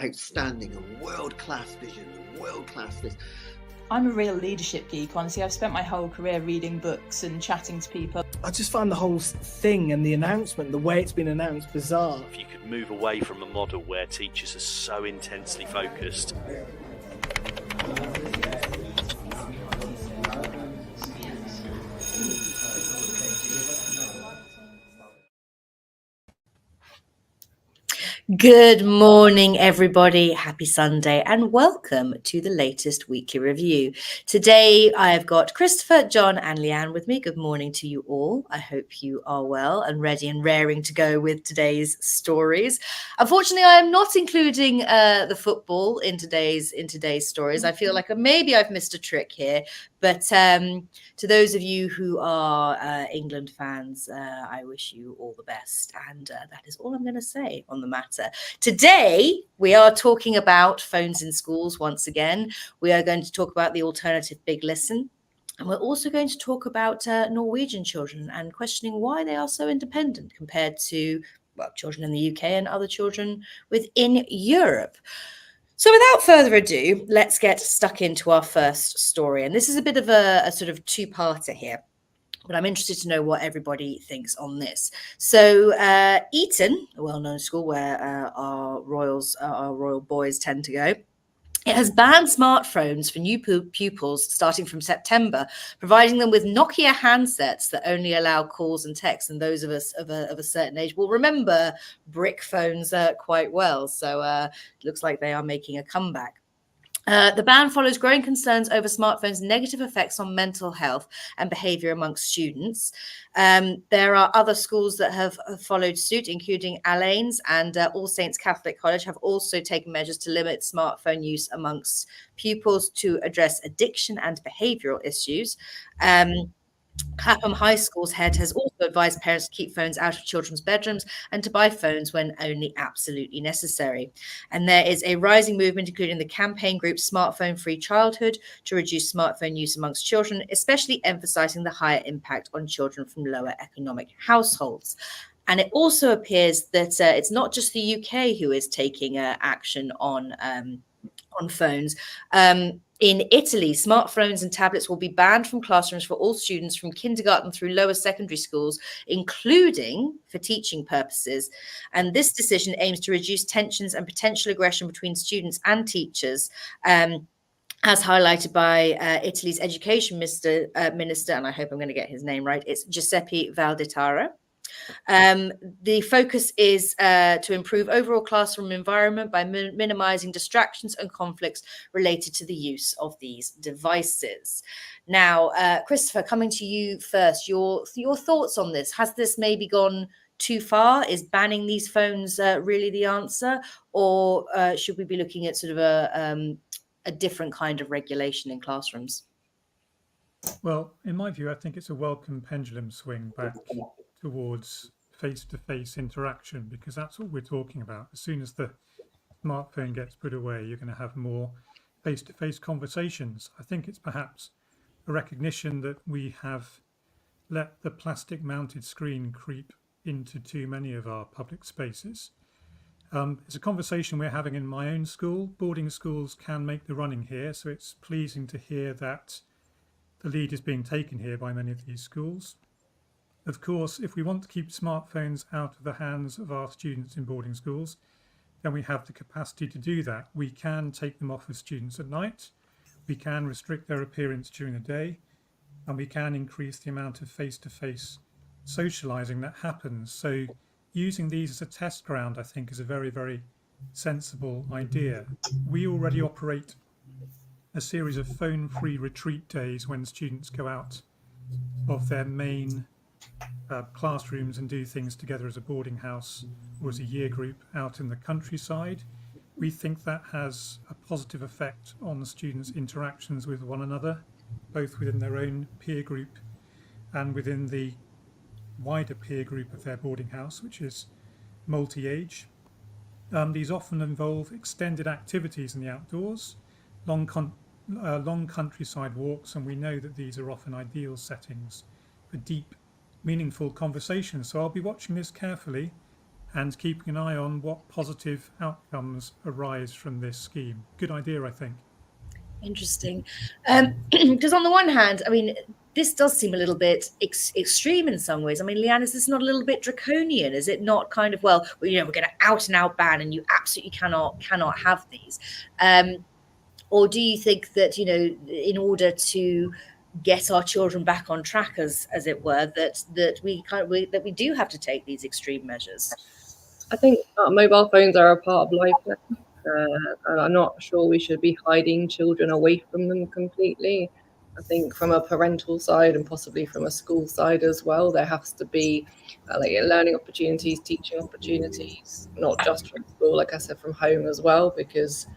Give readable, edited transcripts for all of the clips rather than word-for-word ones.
outstanding and world-class vision and world-class this. I'm a real leadership geek, honestly. I've spent my whole career reading books and chatting to people. I just find the whole thing and the announcement, the way it's been announced, bizarre. If you could move away from a model where teachers are so intensely focused. Good morning, everybody. Happy Sunday and welcome to the latest weekly review. Today, I have got Christopher, John and Leanne with me. Good morning to you all. I hope you are well and ready and raring to go with today's stories. Unfortunately, I am not including the football in today's stories. I feel like maybe I've missed a trick here. But to those of you who are England fans, I wish you all the best. And that is all I'm going to say on the matter. Today, we are talking about phones in schools once again. We are going to talk about the alternative Big Listen. And we're also going to talk about Norwegian children and questioning why they are so independent compared to, well, children in the UK and other children within Europe. So without further ado, let's get stuck into our first story. And this is a bit of a sort of two-parter here, but I'm interested to know what everybody thinks on this. So Eton, a well-known school where our royal boys tend to go, it has banned smartphones for new pupils starting from September, providing them with Nokia handsets that only allow calls and texts. And those of us of a certain age will remember brick phones quite well. So it looks like they are making a comeback. The ban follows growing concerns over smartphones' negative effects on mental health and behaviour amongst students. There are other schools that have followed suit, including Allains and All Saints Catholic College have also taken measures to limit smartphone use amongst pupils to address addiction and behavioural issues. Clapham High School's head has also advised parents to keep phones out of children's bedrooms and to buy phones when only absolutely necessary. And there is a rising movement, including the campaign group Smartphone Free Childhood, to reduce smartphone use amongst children, especially emphasising the higher impact on children from lower economic households. And it also appears that it's not just the UK who is taking action on phones. In Italy, smartphones and tablets will be banned from classrooms for all students from kindergarten through lower secondary schools, including for teaching purposes. And this decision aims to reduce tensions and potential aggression between students and teachers, as highlighted by Italy's education minister, and I hope I'm going to get his name right, it's Giuseppe Valditara. The focus is to improve overall classroom environment by minimizing distractions and conflicts related to the use of these devices. Now, Christopher, coming to you first, your thoughts on this. Has this maybe gone too far? Is banning these phones really the answer? Or should we be looking at sort of a different kind of regulation in classrooms? Well, in my view, I think it's a welcome pendulum swing back towards face-to-face interaction, because that's what we're talking about. As soon as the smartphone gets put away, you're going to have more face-to-face conversations. I think it's perhaps a recognition that we have let the plastic-mounted screen creep into too many of our public spaces. It's a conversation we're having in my own school. Boarding schools can make the running here, so it's pleasing to hear that the lead is being taken here by many of these schools. Of course, if we want to keep smartphones out of the hands of our students in boarding schools, then we have the capacity to do that. We can take them off of students at night, we can restrict their appearance during the day, and we can increase the amount of face-to-face socialising that happens. So using these as a test ground, I think, is a very, very sensible idea. We already operate a series of phone-free retreat days when students go out of their main classrooms and do things together as a boarding house or as a year group out in the countryside. We think that has a positive effect on the students' interactions with one another, both within their own peer group and within the wider peer group of their boarding house, which is multi-age. These often involve extended activities in the outdoors, long countryside walks, and we know that these are often ideal settings for deep, meaningful conversations. So I'll be watching this carefully and keeping an eye on what positive outcomes arise from this scheme. Good idea, I think. Interesting. Because on the one hand, I mean, this does seem a little bit extreme in some ways. I mean, Leanne, is this not a little bit draconian? Is it not kind of, well, you know, we're going to out and out ban and you absolutely cannot have these? Or do you think that, you know, in order to get our children back on track, as it were, that we do have to take these extreme measures? I think mobile phones are a part of life now. I'm not sure we should be hiding children away from them completely. I think from a parental side and possibly from a school side as well, there has to be like learning opportunities, teaching opportunities, not just from school, like I said, from home as well, because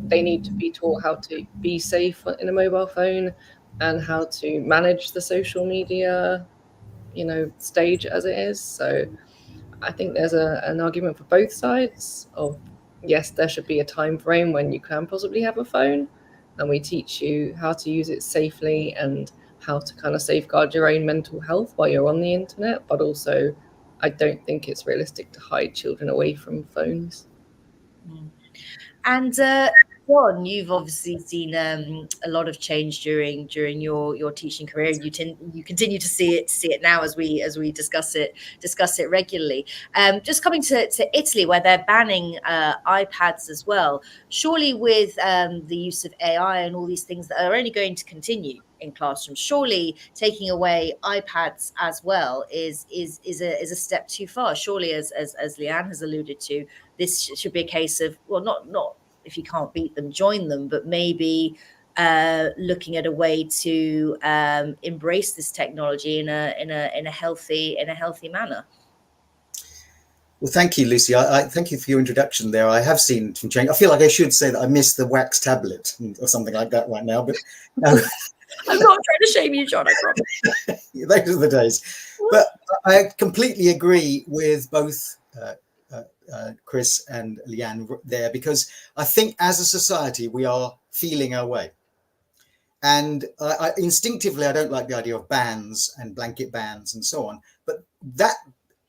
they need to be taught how to be safe in a mobile phone and how to manage the social media, you know, stage as it is. So I think there's an argument for both sides of, yes, there should be a time frame when you can possibly have a phone, and we teach you how to use it safely and how to kind of safeguard your own mental health while you're on the internet. But also, I don't think it's realistic to hide children away from phones. And John, you've obviously seen a lot of change during your teaching career. You continue to see it now as we discuss it regularly. Just coming to Italy, where they're banning iPads as well. Surely, with the use of AI and all these things that are only going to continue in classrooms, surely taking away iPads as well is a step too far. Surely, as Leanne has alluded to, this should be a case of, well, not if you can't beat them, join them, but maybe looking at a way to embrace this technology in a healthy manner. Well, thank you, Lucy. I thank you for your introduction there. I have seen some change. I feel like I should say that I miss the wax tablet or something like that right now, but no. I'm not trying to shame you, John, I promise. Those are the days. But I completely agree with both Chris and Leanne there, because I think as a society we are feeling our way, and instinctively I don't like the idea of bans and blanket bans and so on, but that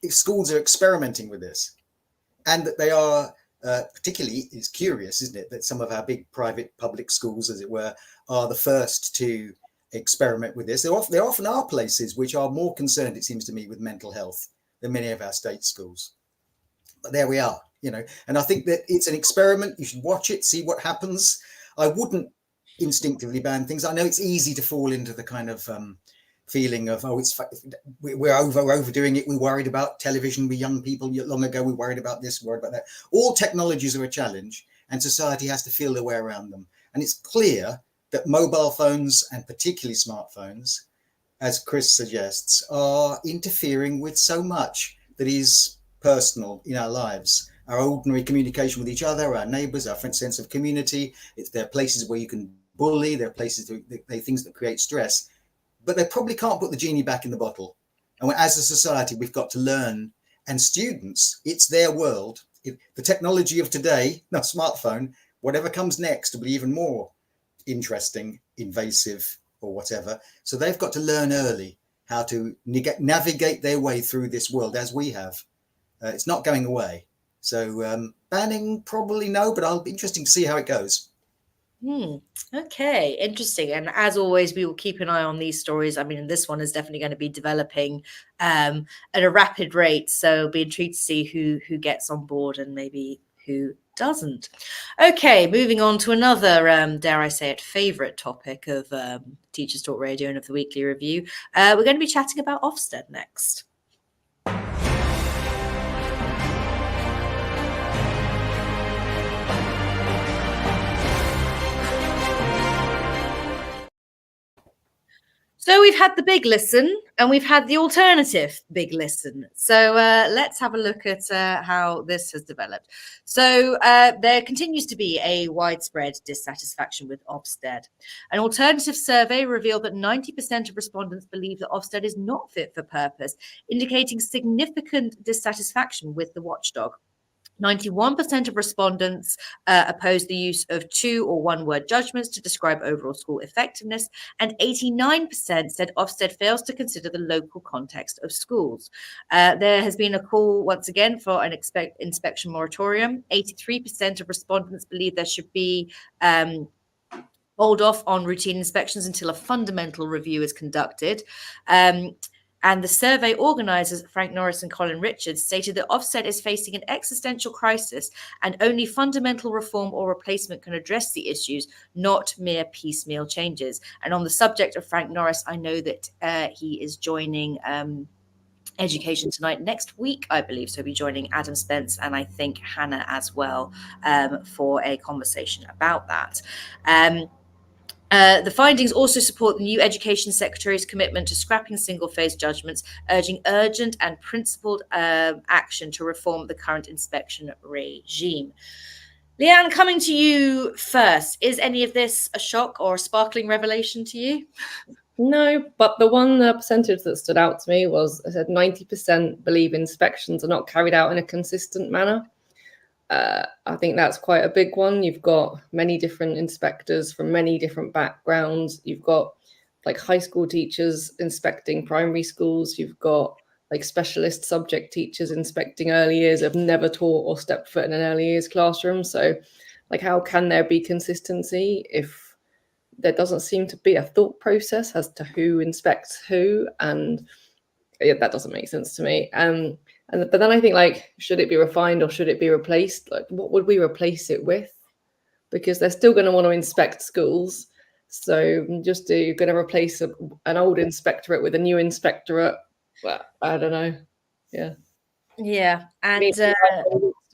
schools are experimenting with this, and that they are particularly, is curious, isn't it, that some of our big private public schools, as it were, are the first to experiment with this. There often are places which are more concerned, it seems to me, with mental health than many of our state schools. But there we are, you know, and I think that it's an experiment. You should watch it, see what happens. I wouldn't instinctively ban things. I know it's easy to fall into the kind of feeling of, oh, we're overdoing it. We worried about television with young people long ago. We worried about this, worried about that. All technologies are a challenge, and society has to feel their way around them. And it's clear that mobile phones, and particularly smartphones, as Chris suggests, are interfering with so much that is personal in our lives, our ordinary communication with each other, our neighbours, our sense of community. There are places where you can bully, there are places, there are things that create stress, but they probably can't put the genie back in the bottle. And as a society, we've got to learn, and students, it's their world. The technology of today, no smartphone, whatever comes next will be even more interesting, invasive, or whatever. So they've got to learn early how to navigate their way through this world as we have. It's not going away. So banning, probably no, but I'll be interesting to see how it goes. Okay, interesting. And as always, we will keep an eye on these stories. I mean, this one is definitely going to be developing at a rapid rate. So be intrigued to see who gets on board and maybe who doesn't. Okay, moving on to another, dare I say it, favourite topic of Teachers Talk Radio and of the Weekly Review. We're going to be chatting about Ofsted next. So we've had the big listen and we've had the alternative big listen. So let's have a look at how this has developed. So there continues to be a widespread dissatisfaction with Ofsted. An alternative survey revealed that 90% of respondents believe that Ofsted is not fit for purpose, indicating significant dissatisfaction with the watchdog. 91% of respondents opposed the use of 2 or 1 word judgments to describe overall school effectiveness, and 89% said Ofsted fails to consider the local context of schools. There has been a call once again for an inspection moratorium. 83% of respondents believe there should be hold off on routine inspections until a fundamental review is conducted. And the survey organisers, Frank Norris and Colin Richards, stated that Ofsted is facing an existential crisis and only fundamental reform or replacement can address the issues, not mere piecemeal changes. And on the subject of Frank Norris, I know that he is joining Education Tonight next week, I believe. So he'll be joining Adam Spence and I think Hannah as well for a conversation about that. The findings also support the new Education Secretary's commitment to scrapping single-phase judgments, urging urgent and principled action to reform the current inspection regime. Leanne, coming to you first, is any of this a shock or a sparkling revelation to you? No, but the one percentage that stood out to me was, I said 90% believe inspections are not carried out in a consistent manner. I think that's quite a big one. You've got many different inspectors from many different backgrounds. You've got like high school teachers inspecting primary schools. You've got like specialist subject teachers inspecting early years, have never taught or stepped foot in an early years classroom. So like, how can there be consistency if there doesn't seem to be a thought process as to who inspects who? And yeah, that doesn't make sense to me. But then I think, like, should it be refined or should it be replaced? Like, what would we replace it with? Because they're still going to want to inspect schools. So just you're going to replace an old inspectorate with a new inspectorate. Well, I don't know. Yeah. Yeah. And to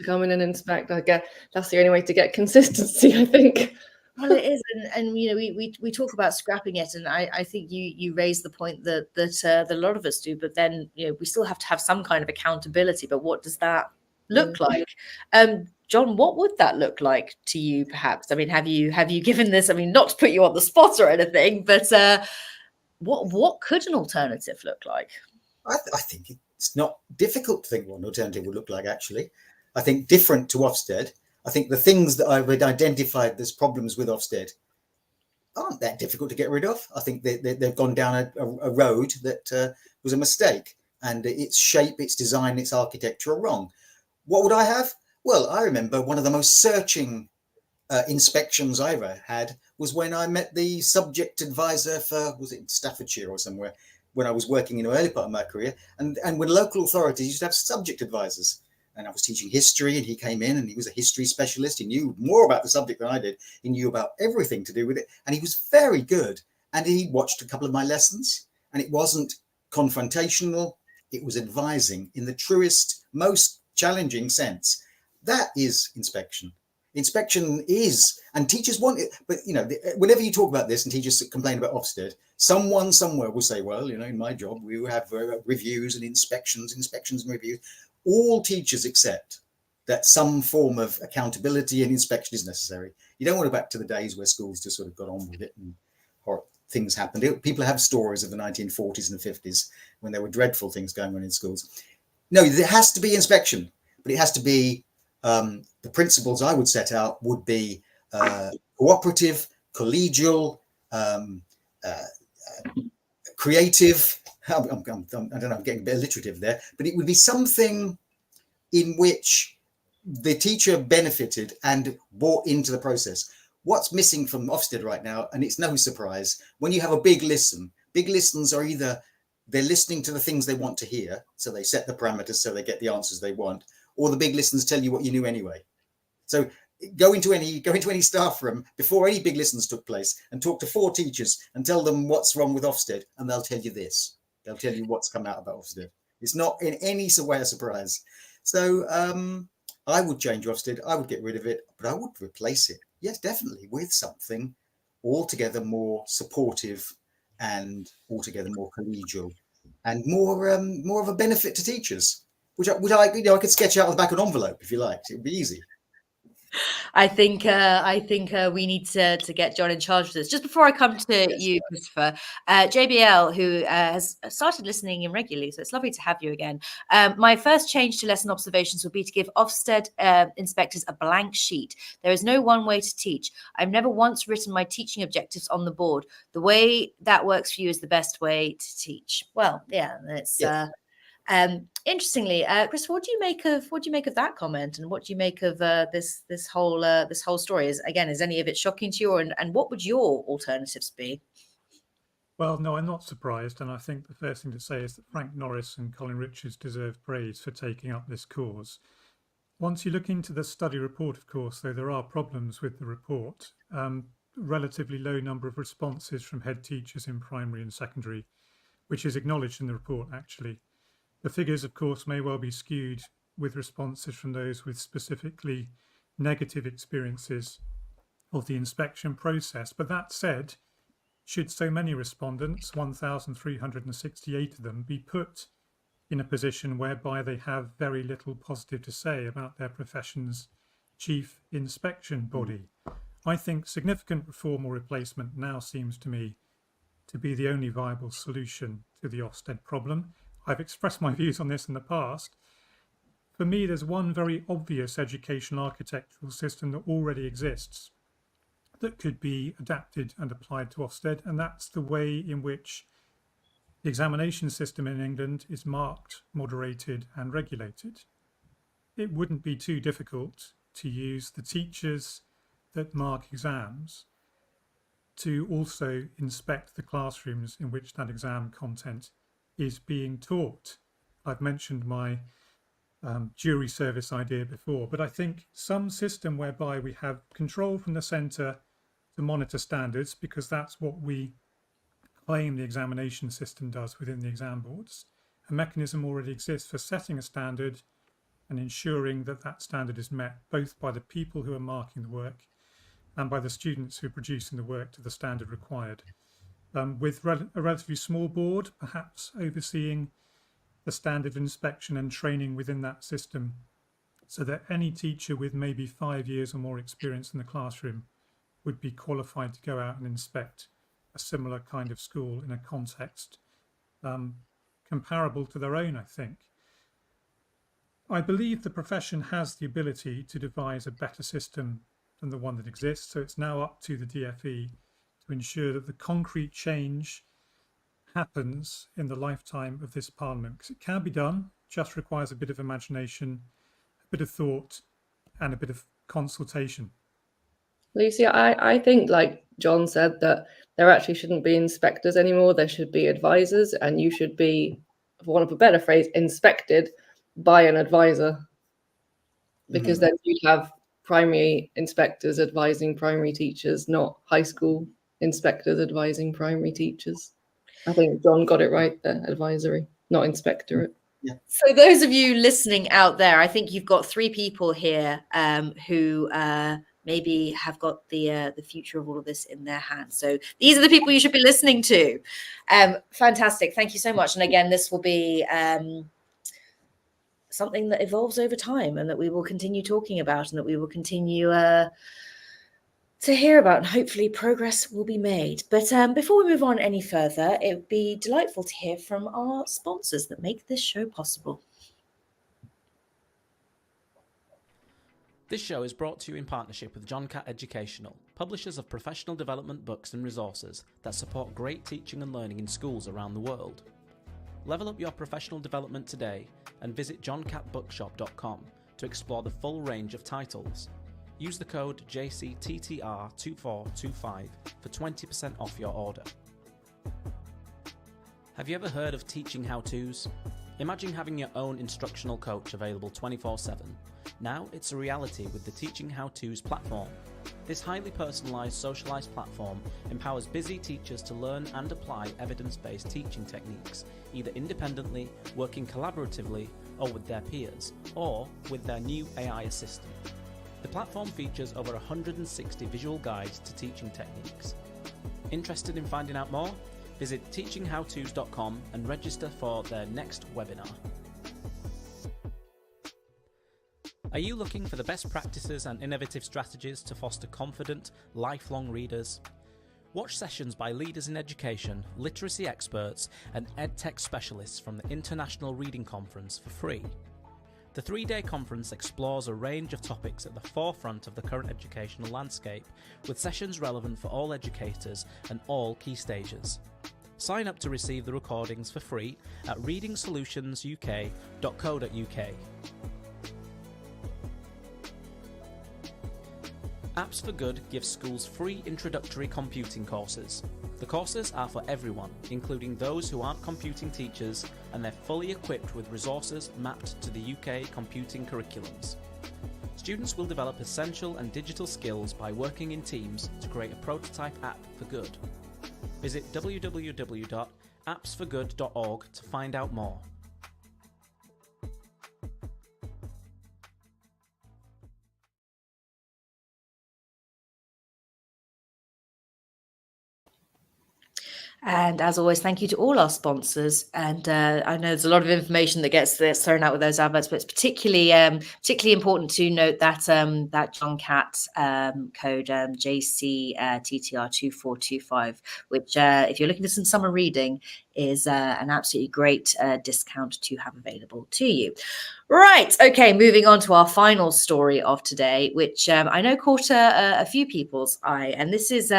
come in and inspect, I guess that's the only way to get consistency, I think. Well, it is, and you know, we talk about scrapping it, and I think you raise the point that a lot of us do, but then you know we still have to have some kind of accountability. But what does that look like? John, what would that look like to you? Perhaps, I mean, have you given this? I mean, not to put you on the spot or anything, but what could an alternative look like? I think it's not difficult to think what an alternative would look like. Actually, I think different to Ofsted. I think the things that I would identify as problems with Ofsted aren't that difficult to get rid of. I think they've gone down a road that was a mistake, and its shape, its design, its architecture are wrong. What would I have? Well, I remember one of the most searching inspections I ever had was when I met the subject advisor for, was it Staffordshire or somewhere, when I was working in the early part of my career, and when local authorities used to have subject advisors. And I was teaching history, and he came in and he was a history specialist. He knew more about the subject than I did. He knew about everything to do with it. And he was very good. And he watched a couple of my lessons, and it wasn't confrontational. It was advising in the truest, most challenging sense. That is inspection. Inspection is, and teachers want it. But, you know, whenever you talk about this and teachers complain about Ofsted, someone somewhere will say, well, you know, in my job, we have reviews and inspections and reviews. All teachers accept that some form of accountability and inspection is necessary. You don't want to go back to the days where schools just sort of got on with it and things happened. People have stories of the 1940s and the 50s when there were dreadful things going on in schools. No, there has to be inspection, but it has to be, the principles I would set out would be cooperative, collegial, creative. I don't know, I'm getting a bit alliterative there, but it would be something in which the teacher benefited and bought into the process. What's missing from Ofsted right now, and it's no surprise, when you have a big listens are either they're listening to the things they want to hear, so they set the parameters so they get the answers they want, or the big listens tell you what you knew anyway. So go into any staff room before any big listens took place and talk to 4 teachers and tell them what's wrong with Ofsted, and they'll tell you this. They'll tell you what's come out about Ofsted. It's not in any way a surprise. So I would change Ofsted. I would get rid of it, but I would replace it. Yes, definitely, with something altogether more supportive and altogether more collegial and more of a benefit to teachers, which I could sketch out on the back of an envelope if you liked. It would be easy. I think we need to get John in charge of this. Just before I come to you, Christopher, JBL, who has started listening in regularly, so it's lovely to have you again. My first change to lesson observations will be to give Ofsted inspectors a blank sheet. There is no one way to teach. I've never once written my teaching objectives on the board. The way that works for you is the best way to teach. Well, yeah, it's. Yes. Interestingly, Chris, what do you make of that comment, and what do you make of this whole story? Is any of it shocking to you, and what would your alternatives be? Well, no, I'm not surprised, and I think the first thing to say is that Frank Norris and Colin Richards deserve praise for taking up this cause. Once you look into the study report, of course, though there are problems with the report, relatively low number of responses from head teachers in primary and secondary, which is acknowledged in the report, actually. The figures, of course, may well be skewed with responses from those with specifically negative experiences of the inspection process. But that said, should so many respondents, 1,368 of them, be put in a position whereby they have very little positive to say about their profession's chief inspection body, I think significant reform or replacement now seems to me to be the only viable solution to the Ofsted problem. I've expressed my views on this in the past. For me, there's one very obvious educational architectural system that already exists that could be adapted and applied to Ofsted, and that's the way in which the examination system in England is marked, moderated and regulated. It wouldn't be too difficult to use the teachers that mark exams to also inspect the classrooms in which that exam content is being taught. I've mentioned my jury service idea before, but I think some system whereby we have control from the centre to monitor standards, because that's what we claim the examination system does within the exam boards. A mechanism already exists for setting a standard and ensuring that that standard is met both by the people who are marking the work and by the students who are producing the work to the standard required. With a relatively small board, perhaps overseeing the standard of inspection and training within that system, so that any teacher with maybe 5 years or more experience in the classroom would be qualified to go out and inspect a similar kind of school in a context comparable to their own, I think. I believe the profession has the ability to devise a better system than the one that exists, so it's now up to the DFE to ensure that the concrete change happens in the lifetime of this Parliament, because it can be done, just requires a bit of imagination, a bit of thought and a bit of consultation. Lucy, I think, like John said, that there actually shouldn't be inspectors anymore. There should be advisors, and you should be, for want of a better phrase, inspected by an advisor, because then you'd have primary inspectors advising primary teachers, not high school inspectors advising primary teachers. I think John got it right there, advisory, not inspectorate. Yeah. So those of you listening out there, I think you've got 3 people here who maybe have got the future of all of this in their hands. So these are the people you should be listening to. Fantastic. Thank you so much. And again, this will be something that evolves over time and that we will continue talking about and that we will continue to hear about, and hopefully progress will be made. But before we move on any further, it would be delightful to hear from our sponsors that make this show possible. This show is brought to you in partnership with John Catt Educational, publishers of professional development books and resources that support great teaching and learning in schools around the world. Level up your professional development today and visit johncattbookshop.com to explore the full range of titles. Use the code JCTTR2425 for 20% off your order. Have you ever heard of teaching how-tos? Imagine having your own instructional coach available 24/7. Now it's a reality with the Teaching How-Tos platform. This highly personalised, socialised platform empowers busy teachers to learn and apply evidence-based teaching techniques, either independently, working collaboratively, or with their peers, or with their new AI assistant. The platform features over 160 visual guides to teaching techniques. Interested in finding out more? Visit teachinghowtos.com and register for their next webinar. Are you looking for the best practices and innovative strategies to foster confident, lifelong readers? Watch sessions by leaders in education, literacy experts, and EdTech specialists from the International Reading Conference for free. The 3-day conference explores a range of topics at the forefront of the current educational landscape, with sessions relevant for all educators and all key stages. Sign up to receive the recordings for free at readingsolutionsuk.co.uk. Apps for Good gives schools free introductory computing courses. The courses are for everyone, including those who aren't computing teachers, and they're fully equipped with resources mapped to the UK computing curriculums. Students will develop essential and digital skills by working in teams to create a prototype app for good. Visit www.appsforgood.org to find out more. And as always, thank you to all our sponsors. And I know there's a lot of information that gets thrown out with those adverts, but it's particularly important to note that that John Cat code JCTTR2425, which if you're looking for some summer reading, is an absolutely great discount to have available to you. Right. Okay. Moving on to our final story of today, which I know caught a few people's eye, and this is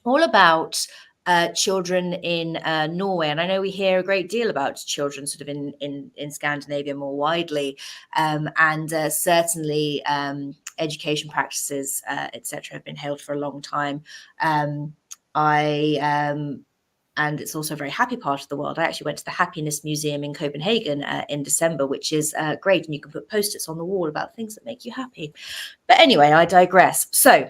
all about children in Norway. And I know we hear a great deal about children sort of in Scandinavia more widely, and certainly education practices, etc., have been hailed for a long time. And it's also a very happy part of the world. I actually went to the Happiness Museum in Copenhagen in December, which is great. And you can put post-its on the wall about things that make you happy. But anyway, I digress. So,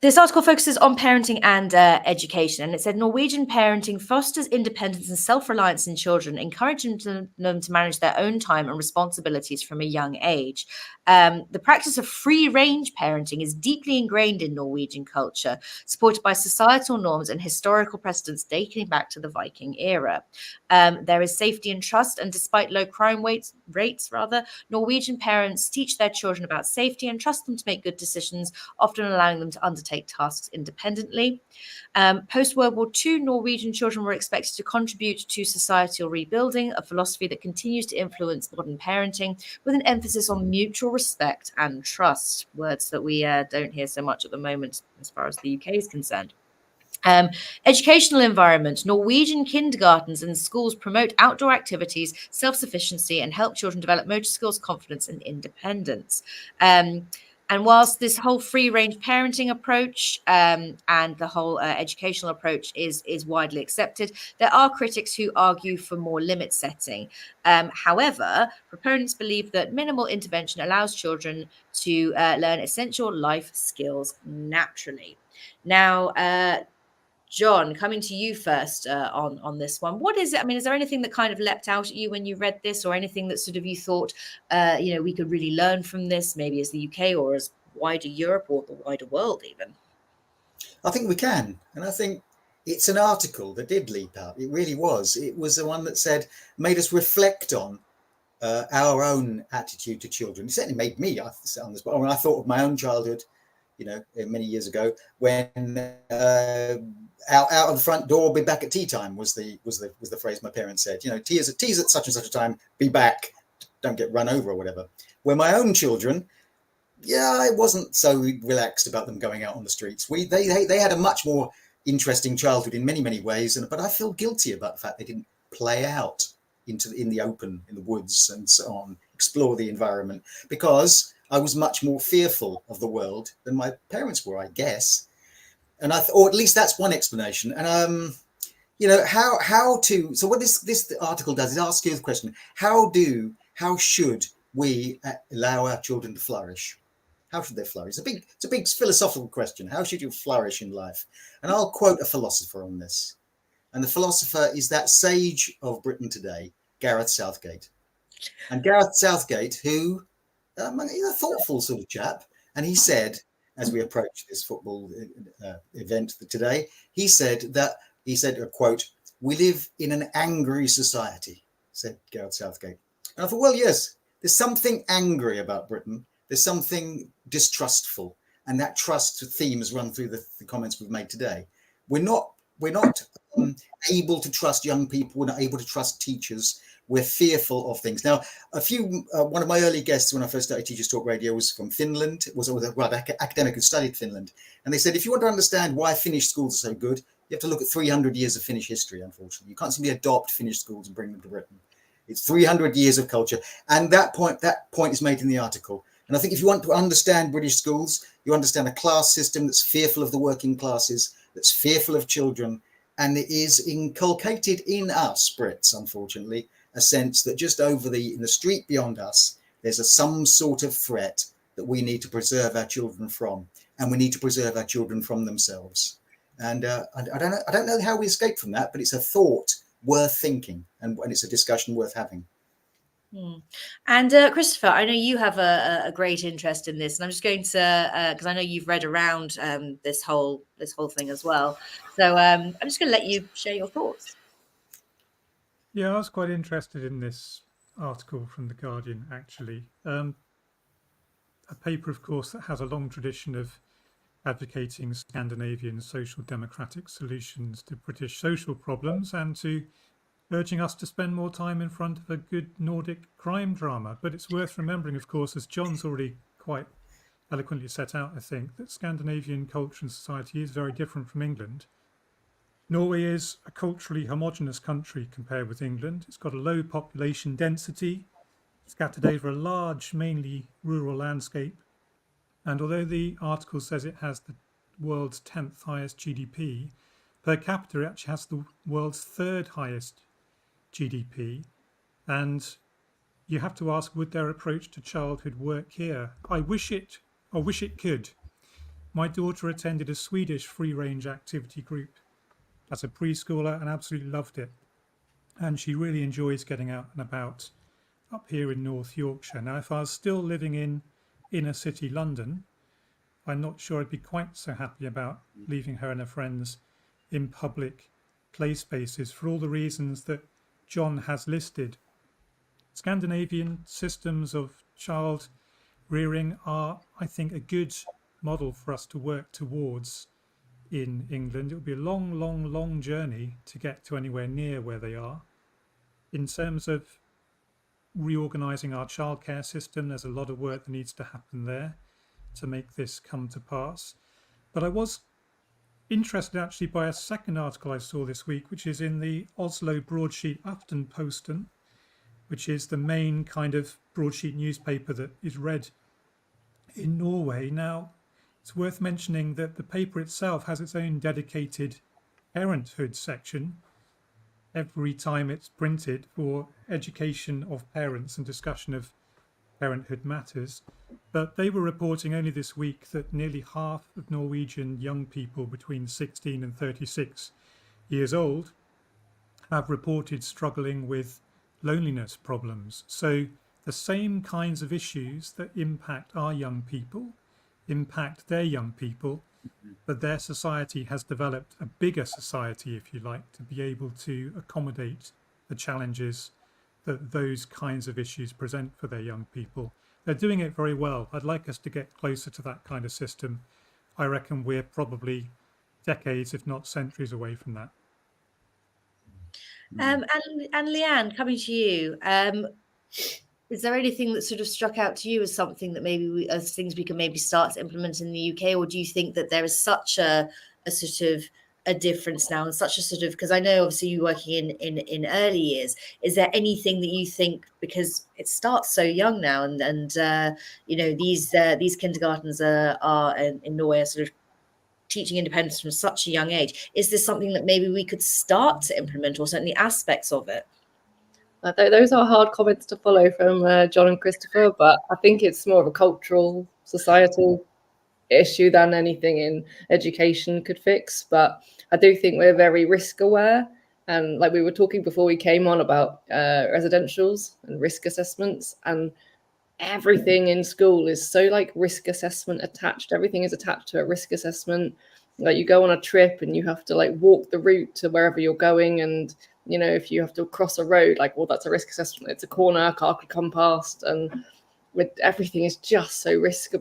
this article focuses on parenting and education, and it said Norwegian parenting fosters independence and self-reliance in children, encouraging them to manage their own time and responsibilities from a young age. The practice of free-range parenting is deeply ingrained in Norwegian culture, supported by societal norms and historical precedents dating back to the Viking era. There is safety and trust, and despite low crime rates, Norwegian parents teach their children about safety and trust them to make good decisions, often allowing them to undertake tasks independently. Post-World War II, Norwegian children were expected to contribute to societal rebuilding, a philosophy that continues to influence modern parenting, with an emphasis on mutual respect and trust, words that we don't hear so much at the moment as far as the UK is concerned. Educational environment. Norwegian kindergartens and schools promote outdoor activities, self-sufficiency, and help children develop motor skills, confidence, and independence. And whilst this whole free-range parenting approach and the whole educational approach is widely accepted, there are critics who argue for more limit setting. However, proponents believe that minimal intervention allows children to learn essential life skills naturally. Now, John, coming to you first on this one. What is it? I mean, is there anything that kind of leapt out at you when you read this, or anything that sort of you thought, we could really learn from this, maybe as the UK or as wider Europe or the wider world even? I think we can. And I think it's an article that did leap out. It really was. It was the one that made us reflect on our own attitude to children. It certainly made me on this. But when I thought of my own childhood, many years ago, when out of the front door, be back at tea time was the phrase my parents said. Tea's at such and such a time, be back, don't get run over or whatever. Where my own children, I wasn't so relaxed about them going out on the streets. They had a much more interesting childhood in many ways, but I feel guilty about the fact they didn't play out in the open, in the woods and so on, explore the environment, because I was much more fearful of the world than my parents were, I guess. And or at least that's one explanation. And so what this article does is ask you the question: how should we allow our children to flourish? How should they flourish? It's a big philosophical question. How should you flourish in life? And I'll quote a philosopher on this. And the philosopher is that sage of Britain today, Gareth Southgate. And Gareth Southgate, who he's a thoughtful sort of chap, and he said, as we approach this football event today, he said, a quote, "We live in an angry society," said Gareth Southgate. And I thought, well, yes, there's something angry about Britain. There's something distrustful, and that trust theme has run through the comments we've made today. We're not able to trust young people. We're not able to trust teachers. We're fearful of things. Now, one of my early guests when I first started Teachers Talk Radio was from Finland. Was an academic who studied Finland, and they said if you want to understand why Finnish schools are so good, you have to look at 300 years of Finnish history. Unfortunately, you can't simply adopt Finnish schools and bring them to Britain. It's 300 years of culture, and that point is made in the article. And I think if you want to understand British schools, you understand a class system that's fearful of the working classes, that's fearful of children, and it is inculcated in us Brits, unfortunately, a sense that just over in the street beyond us, there's some sort of threat that we need to preserve our children from, and we need to preserve our children from themselves. And I don't know how we escape from that, but it's a thought worth thinking, and it's a discussion worth having. And Christopher, I know you have a great interest in this, and I'm just going to because I know you've read around this whole thing as well. So I'm just going to let you share your thoughts. Yeah, I was quite interested in this article from The Guardian, actually. A paper, of course, that has a long tradition of advocating Scandinavian social democratic solutions to British social problems and to urging us to spend more time in front of a good Nordic crime drama. But it's worth remembering, of course, as John's already quite eloquently set out, I think, that Scandinavian culture and society is very different from England. Norway is a culturally homogenous country compared with England. It's got a low population density, scattered over a large, mainly rural landscape. And although the article says it has the world's 10th highest GDP, per capita it actually has the world's 3rd highest GDP. And you have to ask, would their approach to childhood work here? I wish it could. My daughter attended a Swedish free-range activity group as a preschooler and absolutely loved it. And she really enjoys getting out and about up here in North Yorkshire. Now, if I was still living in inner city London, I'm not sure I'd be quite so happy about leaving her and her friends in public play spaces for all the reasons that John has listed. Scandinavian systems of child rearing are, I think, a good model for us to work towards in England. It will be a long, long, long journey to get to anywhere near where they are. In terms of reorganising our childcare system, there's a lot of work that needs to happen there to make this come to pass. But I was interested actually by a second article I saw this week, which is in the Oslo Broadsheet Aftenposten, which is the main kind of broadsheet newspaper that is read in Norway. Now, it's worth mentioning that the paper itself has its own dedicated parenthood section every time it's printed for education of parents and discussion of parenthood matters. But they were reporting only this week that nearly half of Norwegian young people between 16 and 36 years old have reported struggling with loneliness problems. So the same kinds of issues that impact our young people impact their young people, but their society has developed a bigger society, if you like, to be able to accommodate the challenges that those kinds of issues present for their young people. They're doing it very well. I'd like us to get closer to that kind of system. I reckon we're probably decades, if not centuries, away from that. And Leanne, coming to you, is there anything that sort of struck out to you as something that maybe as things we can maybe start to implement in the UK, or do you think that there is such a sort of a difference now and such a sort of, because I know obviously you're working in early years, is there anything that you think, because it starts so young now and you know, these kindergartens are in Norway are sort of teaching independence from such a young age, is this something that maybe we could start to implement, or certainly aspects of it? Those are hard comments to follow from John and Christopher, but I think it's more of a cultural, societal issue than anything in education could fix. But I do think we're very risk aware, and like we were talking before we came on about residentials and risk assessments, and everything in school is so like risk assessment attached. Everything is attached to a risk assessment. Like you go on a trip and you have to like walk the route to wherever you're going, and You know, if you have to cross a road, like, well, that's a risk assessment. It's a corner, a car could come past, and with everything is just so risk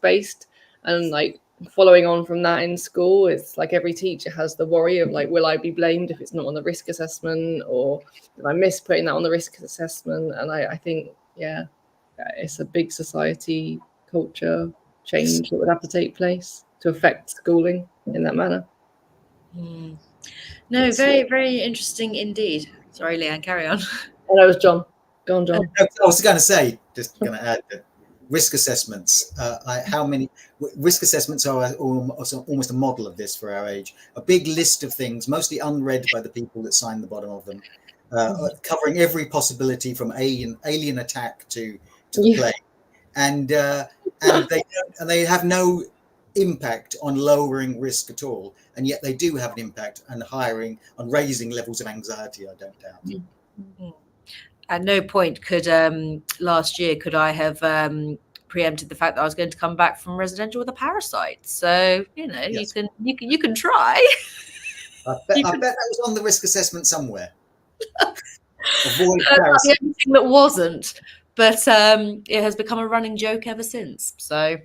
based. And like following on from that in school, it's like every teacher has the worry of like, will I be blamed if it's not on the risk assessment, or if I miss putting that on the risk assessment? And I think, yeah, it's a big society culture change that would have to take place to affect schooling in that manner. No, very, very interesting indeed. Sorry, Leanne, carry on. Oh, that was John. Go on, John. I was going to say, just going to add that risk assessments. How many risk assessments are almost a model of this for our age? A big list of things, mostly unread by the people that sign the bottom of them, covering every possibility from alien attack to the plague, and they have no impact on lowering risk at all, and yet they do have an impact on raising levels of anxiety, I don't doubt. At no point could last year could I have preempted the fact that I was going to come back from residential with a parasite. So yes. you can try. I bet that was on the risk assessment somewhere. Avoid That's the only thing that wasn't, but it has become a running joke ever since. So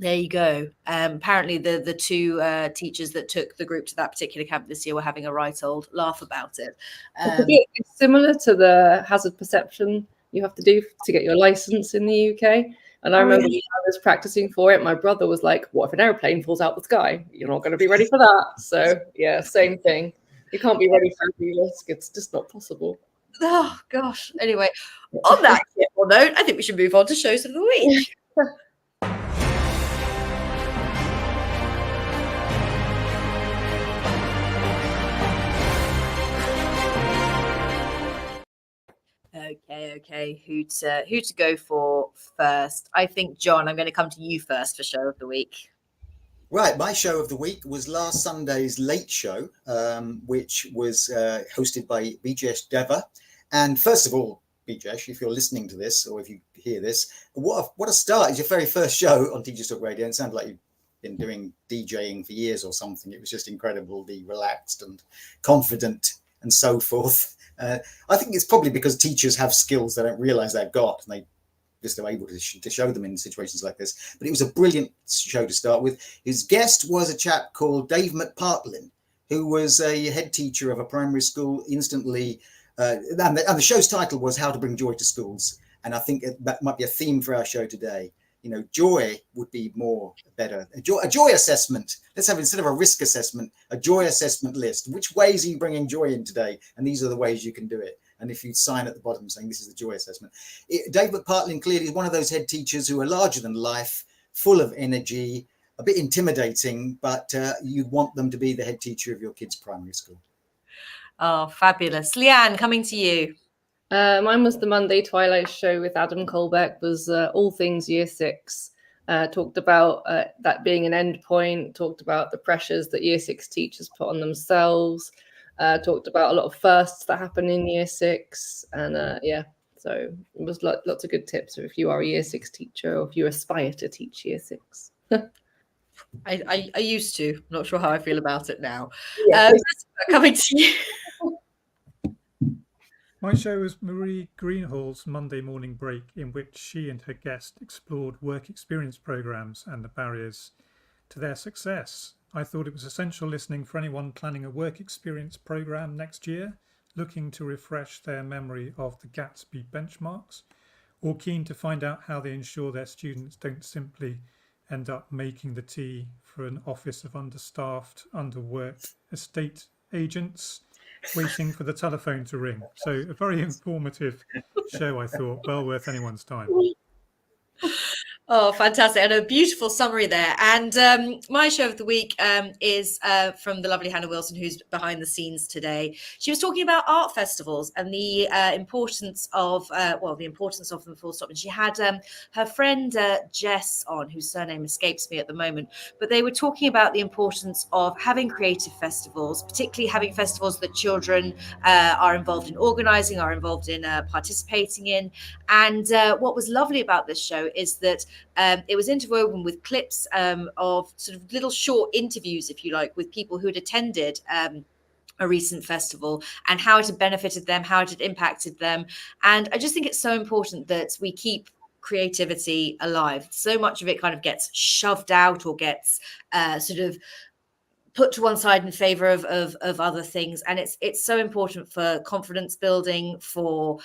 there you go. Apparently the two teachers that took the group to that particular camp this year were having a right old laugh about it. It's similar to the hazard perception you have to do to get your license in the UK. And I remember when I was practicing for it, my brother was like, what if an airplane falls out the sky? You're not going to be ready for that. So yeah, same thing. You can't be ready for every risk. It's just not possible. Oh gosh. Anyway, on that note, I think we should move on to shows of the week. Okay. Who to go for first? I think, John, I'm going to come to you first for show of the week. Right, my show of the week was last Sunday's Late Show, which was hosted by Bijesh Deva. And first of all, Bijesh, if you're listening to this or if you hear this, what a start! It's your very first show on Teachers Talk Radio. It sounds like you've been doing DJing for years or something. It was just incredibly relaxed and confident and so forth. I think it's probably because teachers have skills they don't realize they've got, and they just are able to show them in situations like this. But it was a brilliant show to start with. His guest was a chap called Dave McPartlin, who was a head teacher of a primary school instantly. And the show's title was How to Bring Joy to Schools. And I think that might be a theme for our show today. Joy would be better. A joy assessment. Let's have, instead of a risk assessment, a joy assessment list. Which ways are you bringing joy in today? And these are the ways you can do it. And if you sign at the bottom saying this is the joy assessment. Dave McPartlin clearly is one of those head teachers who are larger than life, full of energy, a bit intimidating, but you'd want them to be the head teacher of your kids' primary school. Oh, fabulous. Leanne, coming to you. Mine was the Monday Twilight Show with Adam Colbeck, was all things year 6. Talked about that being an end point, talked about the pressures that year 6 teachers put on themselves, talked about a lot of firsts that happen in year 6. And so it was lots of good tips if you are a year 6 teacher or if you aspire to teach year 6. I used to. Not sure how I feel about it now. Yeah. Coming to you. My show was Marie Greenhall's Monday Morning Break, in which she and her guest explored work experience programs and the barriers to their success. I thought it was essential listening for anyone planning a work experience program next year, looking to refresh their memory of the Gatsby benchmarks, or keen to find out how they ensure their students don't simply end up making the tea for an office of understaffed, underworked estate agents waiting for the telephone to ring. So a very informative show, I thought, well worth anyone's time. Oh, fantastic. And a beautiful summary there. And my show of the week is from the lovely Hannah Wilson, who's behind the scenes today. She was talking about art festivals and the importance of them, full stop. And she had her friend Jess on, whose surname escapes me at the moment. But they were talking about the importance of having creative festivals, particularly having festivals that children are involved in organising, are involved in participating in. And what was lovely about this show is that it was interwoven with clips of sort of little short interviews, if you like, with people who had attended a recent festival and how it had benefited them, how it had impacted them. And I just think it's so important that we keep creativity alive. So much of it kind of gets shoved out or gets sort of put to one side in favor of other things, and it's so important for confidence building, for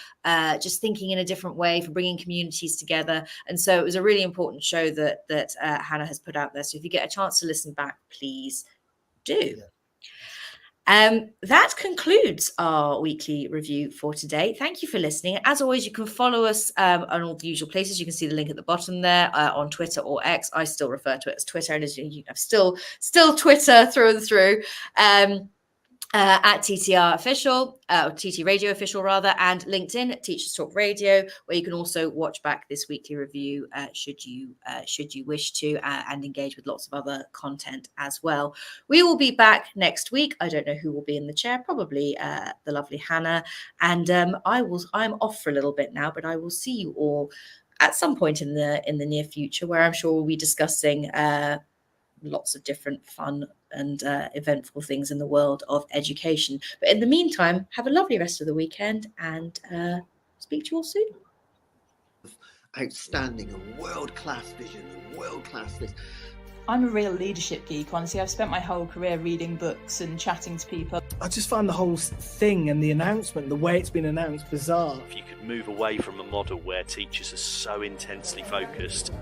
just thinking in a different way, for bringing communities together. And so it was a really important show that Hannah has put out there. So if you get a chance to listen back, please do. That concludes our weekly review for today. Thank you for listening. As always, you can follow us on all the usual places. You can see the link at the bottom there on Twitter or X. I still refer to it as Twitter, and as you have still Twitter through and through. At TTR Official, or TT Radio Official rather, and LinkedIn, Teachers Talk Radio, where you can also watch back this weekly review should you wish to, and engage with lots of other content as well. We will be back next week. I don't know who will be in the chair, probably the lovely Hannah, and I'm off for a little bit now, but I will see you all at some point in the near future, where I'm sure we'll be discussing lots of different fun and eventful things in the world of education. But in the meantime, have a lovely rest of the weekend, and speak to you all soon. Outstanding and world-class vision and world-class this. I'm a real leadership geek, honestly. I've spent my whole career reading books and chatting to people. I just find the whole thing and the announcement, the way it's been announced, bizarre. If you could move away from a model where teachers are so intensely focused.